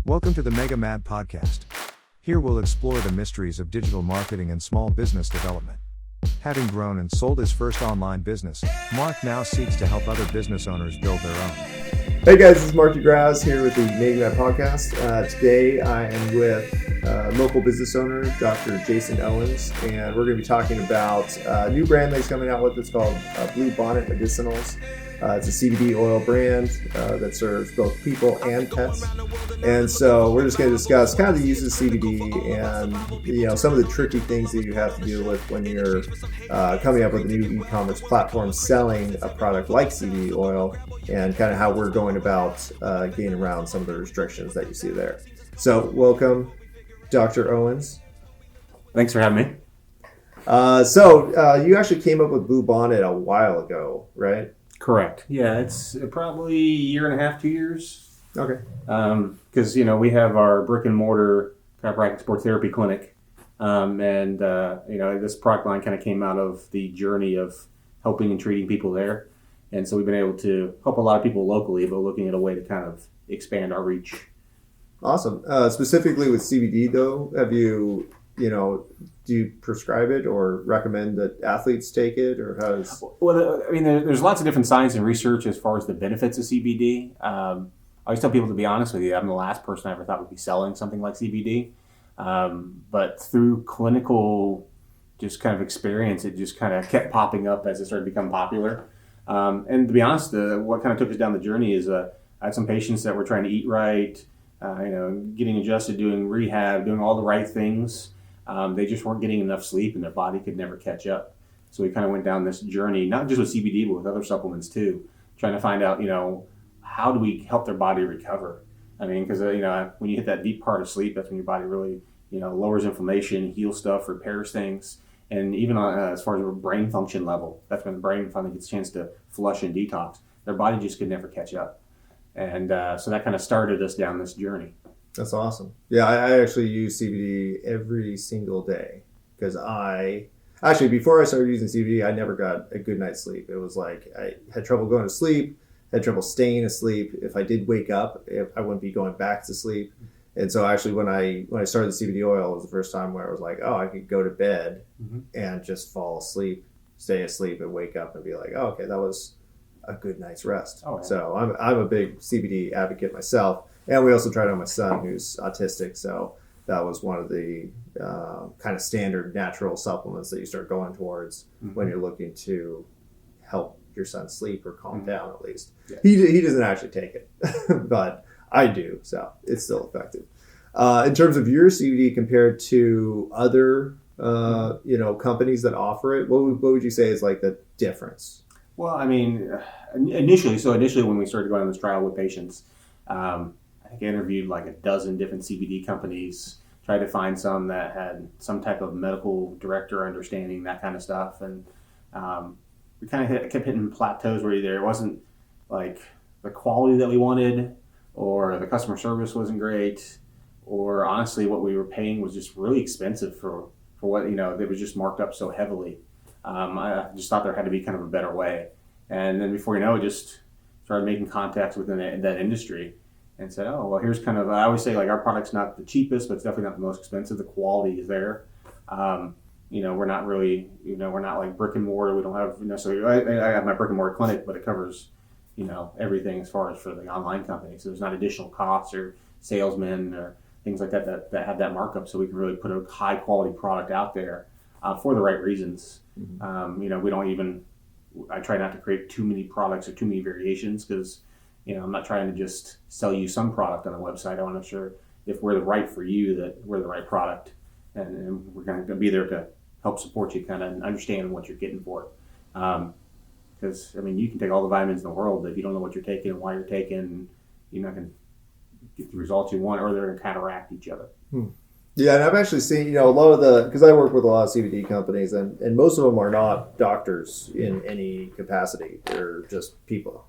Welcome to the Mega Mad Podcast. Here we'll explore the mysteries of digital marketing and small business development. Having grown and sold his first online business, Mark now seeks to help other business owners build their own. Hey guys, this is Mark Grasse here with the Mega Mad Podcast. Today I am with local business owner, Dr. Jason Owens, and we're going to be talking about a new brand that he's coming out with. It's called Bluebonnet Medicinals. It's a CBD oil brand that serves both people and pets. And so we're just going to discuss kind of the uses of CBD and some of the tricky things that you have to deal with when you're coming up with a new e-commerce platform selling a product like CBD oil, and kind of how we're going about getting around some of the restrictions that you see there. So welcome, Dr. Owens. Thanks for having me. So you actually came up with Bluebonnet a while ago, right? Correct. Yeah, it's probably a year and a half, 2 years. Okay. Because, we have our brick and mortar chiropractic sports therapy clinic. This product line kind of came out of the journey of helping and treating people there. And so we've been able to help a lot of people locally, but looking at a way to kind of expand our reach. Awesome. Specifically with CBD though, have you, do you prescribe it or recommend that athletes take it, or how does? Well, there's lots of different science and research as far as the benefits of CBD. I always tell people, to be honest with you, I'm the last person I ever thought would be selling something like CBD. But through clinical just kind of experience, it just kind of kept popping up as it started to become popular. And to be honest, what kind of took us down the journey is I had some patients that were trying to eat right, getting adjusted, doing rehab, doing all the right things. They just weren't getting enough sleep and their body could never catch up. So we kind of went down this journey, not just with CBD, but with other supplements too, trying to find out, how do we help their body recover? Because, when you hit that deep part of sleep, that's when your body really, lowers inflammation, heals stuff, repairs things. And even as far as a brain function level, that's when the brain finally gets a chance to flush and detox. Their body just could never catch up. And so that kind of started us down this journey. That's awesome. Yeah, I actually use CBD every single day because before I started using CBD, I never got a good night's sleep. It was like I had trouble going to sleep, had trouble staying asleep. If I did wake up, I wouldn't be going back to sleep. And so actually when I started the CBD oil, it was the first time where I was like, I could go to bed and just fall asleep, stay asleep, and wake up and be like, okay, that was a good night's rest. Oh, yeah. So I'm a big CBD advocate myself. And we also tried it on my son, who's autistic. So that was one of the kind of standard natural supplements that you start going towards when you're looking to help your son sleep or calm down, at least. Yeah. He doesn't actually take it, but I do. So it's still effective. In terms of your CBD compared to other, companies that offer it, what would you say is like the difference? Well, initially when we started going on this trial with patients, I think I interviewed like a dozen different CBD companies, tried to find some that had some type of medical director understanding, that kind of stuff. And we kind of kept hitting plateaus where either it wasn't like the quality that we wanted, or the customer service wasn't great, or honestly what we were paying was just really expensive for what, it was just marked up so heavily. I just thought there had to be kind of a better way. And then before you know it, just started making contacts within that industry. And said, here's kind of, I always say, like, our product's not the cheapest, but it's definitely not the most expensive. The quality is there. We're not really, we're not like brick and mortar. We don't have necessarily, I have my brick and mortar clinic, but it covers, everything as far as for the online company. So there's not additional costs or salesmen or things like that have that markup. So we can really put a high quality product out there for the right reasons. I try not to create too many products or too many variations because, I'm not trying to just sell you some product on a website. I want to make sure if we're the right for you, that we're the right product, and we're going to be there to help support you kind of understand what you're getting for it. Because, you can take all the vitamins in the world, but if you don't know what you're taking and why you're taking, you're not going to get the results you want, or they're going to counteract each other. Yeah, and I've actually seen, a lot of because I work with a lot of CBD companies, and most of them are not doctors in any capacity. They're just people.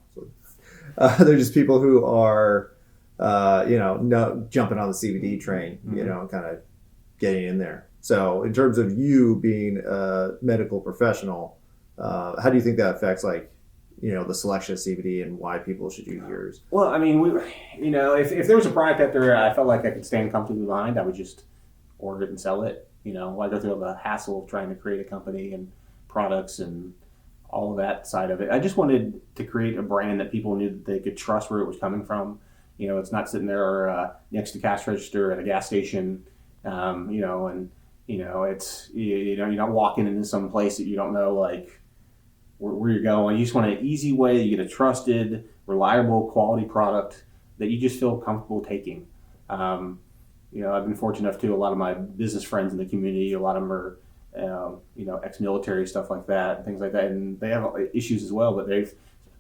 They're just people who are, jumping on the CBD train, and kind of getting in there. So in terms of you being a medical professional, how do you think that affects, like, the selection of CBD and why people should use yours? Well, I mean, if there was a product out there I felt like I could stand comfortably behind, I would just order it and sell it. Why go through all the hassle of trying to create a company and products and all of that side of it? I just wanted to create a brand that people knew that they could trust where it was coming from. It's not sitting there next to cash register at a gas station, it's you're not walking into some place that you don't know like where you're going. You just want an easy way. You get a trusted, reliable, quality product that you just feel comfortable taking. I've been fortunate enough to a lot of my business friends in the community. A lot of them are, ex-military, stuff like that, things like that, and they have issues as well. But a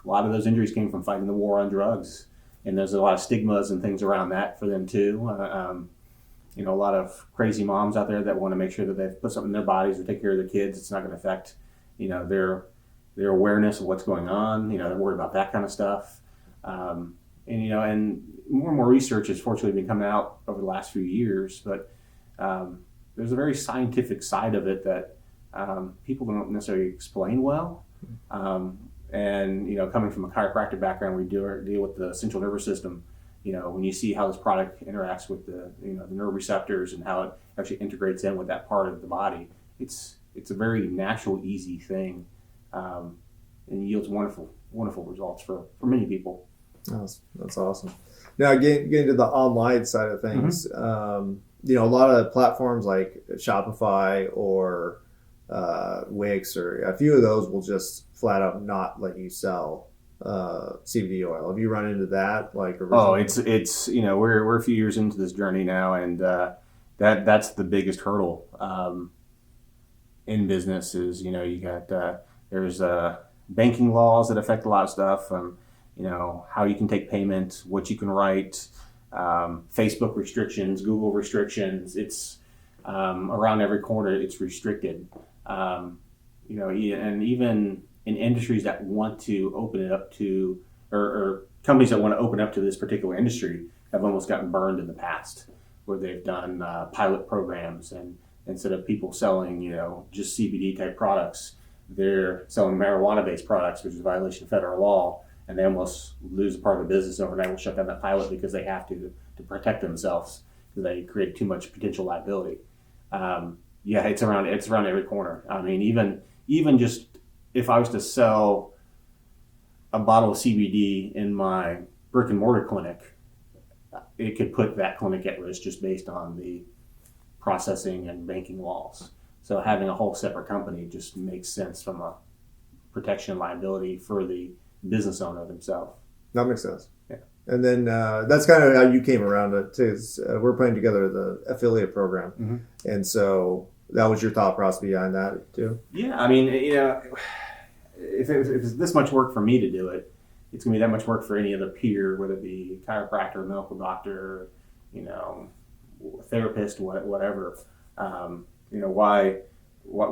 lot of those injuries came from fighting the war on drugs, and there's a lot of stigmas and things around that for them too. A lot of crazy moms out there that want to make sure that they've put something in their bodies or take care of their kids. It's not going to affect, their awareness of what's going on. They're worried about that kind of stuff. And more and more research has fortunately been coming out over the last few years, but there's a very scientific side of it that people don't necessarily explain well. And coming from a chiropractic background, we deal with the central nervous system. When you see how this product interacts with the nerve receptors and how it actually integrates in with that part of the body, it's a very natural, easy thing, and yields wonderful results for many people. That's awesome. Now, getting to the online side of things, a lot of platforms like Shopify or Wix, or a few of those will just flat out not let you sell CBD oil. Have you run into that? It's we're a few years into this journey now, and that's the biggest hurdle in business is you got there's banking laws that affect a lot of stuff. How you can take payment, what you can write, Facebook restrictions, Google restrictions. It's around every corner. It's restricted. And even in industries that want to open it up to, or companies that want to open up to this particular industry have almost gotten burned in the past, where they've done pilot programs, and instead of people selling, just CBD type products, they're selling marijuana based products, which is a violation of federal law, and they almost lose a part of the business overnight. Will shut down that pilot because they have to protect themselves because they create too much potential liability. It's around every corner. I mean, even just if I was to sell a bottle of CBD in my brick and mortar clinic, it could put that clinic at risk just based on the processing and banking laws. So having a whole separate company just makes sense from a protection and liability for the business owner themselves. That makes sense. Yeah. And then that's kind of how you came around it too. We're putting together the affiliate program, and so that was your thought process behind that too. Yeah, I mean, if it's this much work for me to do it, it's going to be that much work for any other peer, whether it be chiropractor, medical doctor, therapist, whatever. Why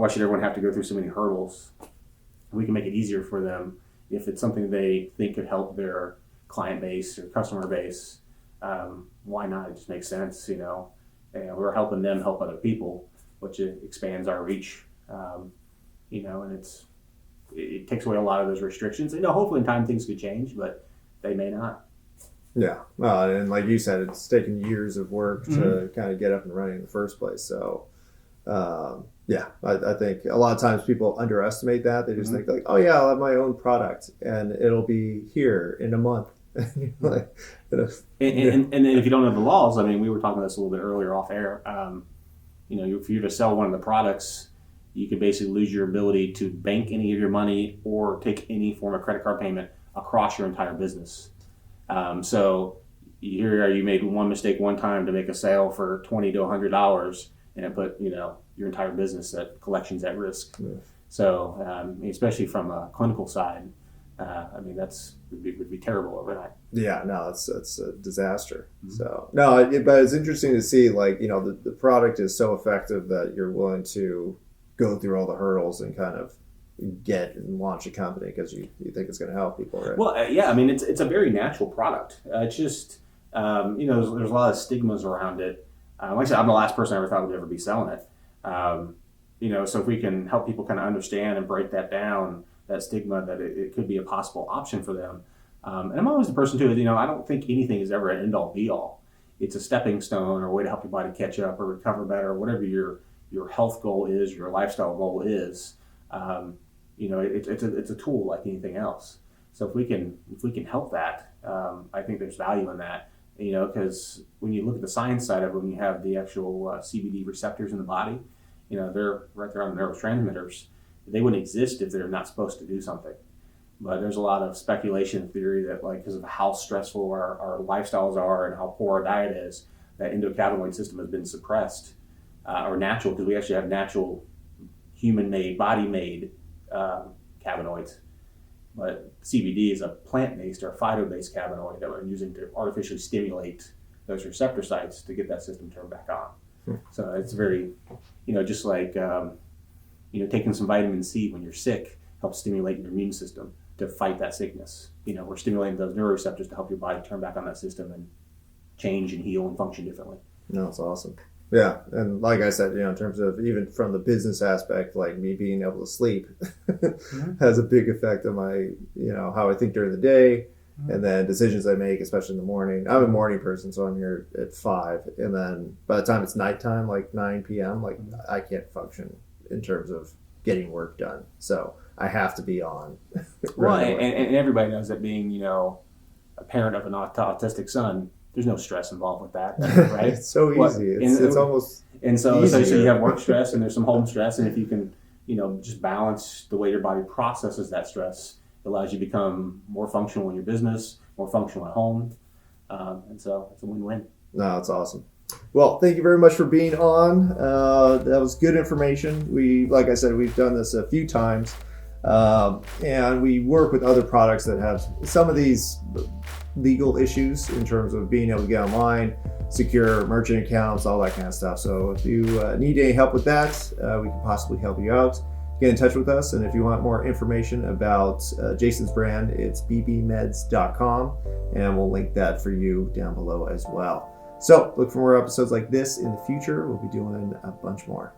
should everyone have to go through so many hurdles? We can make it easier for them if it's something they think could help their client base or customer base. Why not? It just makes sense, and we're helping them help other people, which expands our reach, and it takes away a lot of those restrictions. Hopefully in time things could change, but they may not. Yeah, and like you said, it's taken years of work to kind of get up and running in the first place. So, I think a lot of times people underestimate that. They just think like, oh yeah, I'll have my own product and it'll be here in a month. And if you don't know the laws, I mean, we were talking about this a little bit earlier off air. For you to sell one of the products, you could basically lose your ability to bank any of your money or take any form of credit card payment across your entire business. So here you made one mistake one time to make a sale for $20 to $100, and it put your entire business at collections at risk. Yeah. So especially from a clinical side, would be terrible overnight. Yeah, no, it's a disaster. So no, but it's interesting to see the product is so effective that you're willing to go through all the hurdles and kind of get and launch a company because you think it's going to help people, right? Well, it's a very natural product. It's just there's a lot of stigmas around it. Like I said, I'm the last person I ever thought would ever be selling it. So if we can help people kind of understand and break that down, that stigma that it could be a possible option for them. And I'm always the person too, I don't think anything is ever an end all be all. It's a stepping stone or a way to help your body catch up or recover better, or whatever your health goal is, your lifestyle goal is. It's a tool like anything else. So if we can help that, I think there's value in that. Because when you look at the science side of it, when you have the actual CBD receptors in the body, they're right there on the neurotransmitters. They wouldn't exist if they're not supposed to do something. But there's a lot of speculation theory that, like, because of how stressful our lifestyles are and how poor our diet is, that endocannabinoid system has been suppressed, or natural, because we actually have natural human-made, body-made cannabinoids. But CBD is a plant-based or phyto-based cannabinoid that we're using to artificially stimulate those receptor sites to get that system turned back on. So it's very, just like, taking some vitamin C when you're sick helps stimulate your immune system to fight that sickness. We're stimulating those neuroreceptors to help your body turn back on that system and change and heal and function differently. No, it's awesome. Yeah, and like I said, in terms of even from the business aspect, like me being able to sleep has a big effect on my, how I think during the day, and then decisions I make, especially in the morning. I'm a morning person, so I'm here at 5, and then by the time it's nighttime, like 9 p.m., like I can't function in terms of getting work done. So I have to be on. Well, and everybody knows that being, a parent of an autistic son, there's no stress involved with that, right? It's so easy. It's almost so you have work stress and there's some home stress, and if you can, just balance the way your body processes that stress, it allows you to become more functional in your business, more functional at home, and so it's a win-win. No, it's awesome. Well, thank you very much for being on. That was good information. Like I said, we've done this a few times, and we work with other products that have some of these legal issues in terms of being able to get online, secure merchant accounts, all that kind of stuff. So if you need any help with that, we can possibly help you out. Get in touch with us, and if you want more information about Jason's brand, it's bbmeds.com, and we'll link that for you down below as well. So look for more episodes like this in the future. We'll be doing a bunch more.